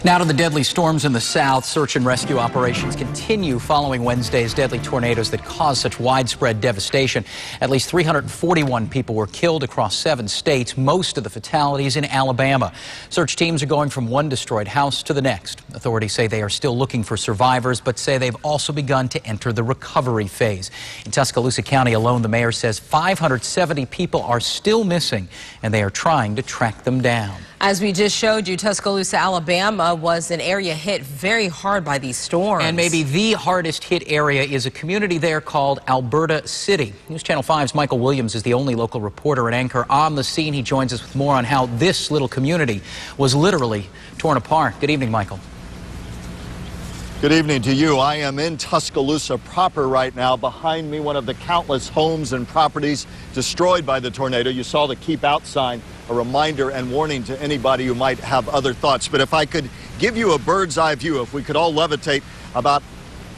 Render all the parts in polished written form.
Now to the deadly storms in the south. Search and rescue operations continue following Wednesday's deadly tornadoes that caused such widespread devastation. At least 341 people were killed across 7 states, most of the fatalities in Alabama. Search teams are going from one destroyed house to the next. Authorities say they are still looking for survivors, but say they've also begun to enter the recovery phase. In Tuscaloosa County alone, the mayor says 570 people are still missing, and they are trying to track them down. As we just showed you, Tuscaloosa, Alabama was an area hit very hard by these storms. And maybe the hardest hit area is a community there called Alberta City. News Channel 5's Michael Williams is the only local reporter and anchor on the scene. He joins us with more on how this little community was literally torn apart. Good evening, Michael. Good evening to you. I am in Tuscaloosa proper right now. Behind me, one of the countless homes and properties destroyed by the tornado. You saw the keep out sign, a reminder and warning to anybody who might have other thoughts. But if I could give you a bird's eye view, if we could all levitate about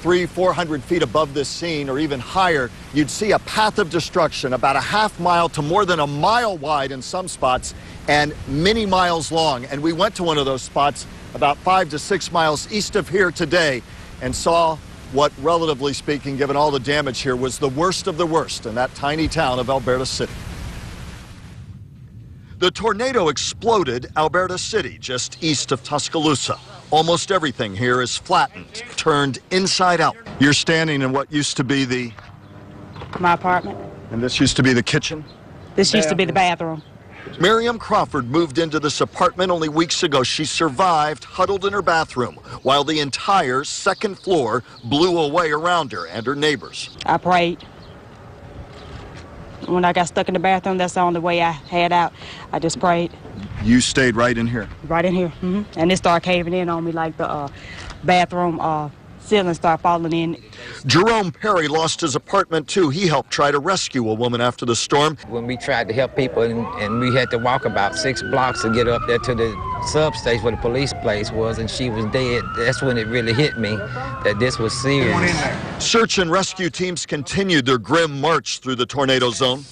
300-400 feet above this scene or even higher, you'd see a path of destruction about a half mile to more than a mile wide in some spots and many miles long. And we went to one of those spots about 5 to 6 miles east of here today and saw what, relatively speaking, given all the damage here, was the worst of the worst in that tiny town of Alberta City. The tornado exploded Alberta City, just east of Tuscaloosa. Almost everything here is flattened, turned inside out. You're standing in what used to be my apartment. And this used to be the kitchen? This used to be the bathroom. Miriam Crawford moved into this apartment only weeks ago. She survived huddled in her bathroom while the entire second floor blew away around her and her neighbors. I prayed. When I got stuck in the bathroom, that's the only way I had out. I just prayed. You stayed right in here? Right in here. And it started caving in on me like the bathroom ceiling started falling in. Jerome Perry lost his apartment too. He helped try to rescue a woman after the storm. When we tried to help people and we had to walk about 6 blocks to get up there to the substation where the police place was, and she was dead, that's when it really hit me that this was serious. Search and rescue teams continued their grim march through the tornado zone.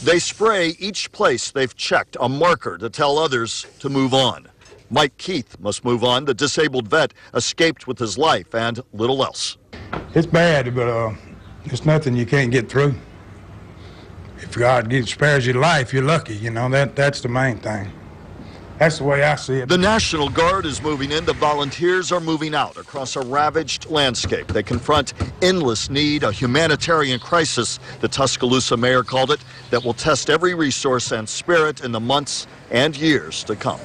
They spray each place they've checked, a marker to tell others to move on. Mike Keith must move on. The disabled vet escaped with his life and little else. It's bad, but it's nothing you can't get through. If God spares your life, you're lucky. You know, that's the main thing. That's the way I see it. The National Guard is moving in. The volunteers are moving out across a ravaged landscape. They confront endless need, a humanitarian crisis, the Tuscaloosa mayor called it, that will test every resource and spirit in the months and years to come.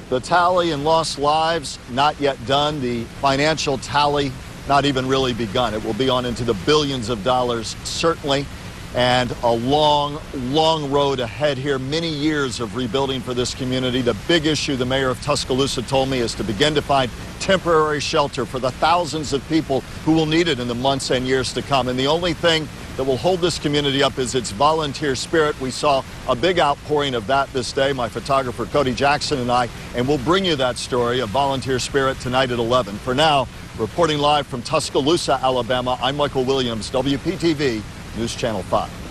The tally in lost lives, not yet done. The financial tally, not even really begun. It will be on into the billions of dollars, certainly. And a long, long road ahead here. Many years of rebuilding for this community. The big issue, the mayor of Tuscaloosa told me, is to begin to find temporary shelter for the thousands of people who will need it in the months and years to come. And the only thing that will hold this community up is its volunteer spirit. We saw a big outpouring of that this day, my photographer Cody Jackson and I, and we'll bring you that story of volunteer spirit tonight at 11. For now, reporting live from Tuscaloosa, Alabama, I'm Michael Williams, WPTV News Channel 5.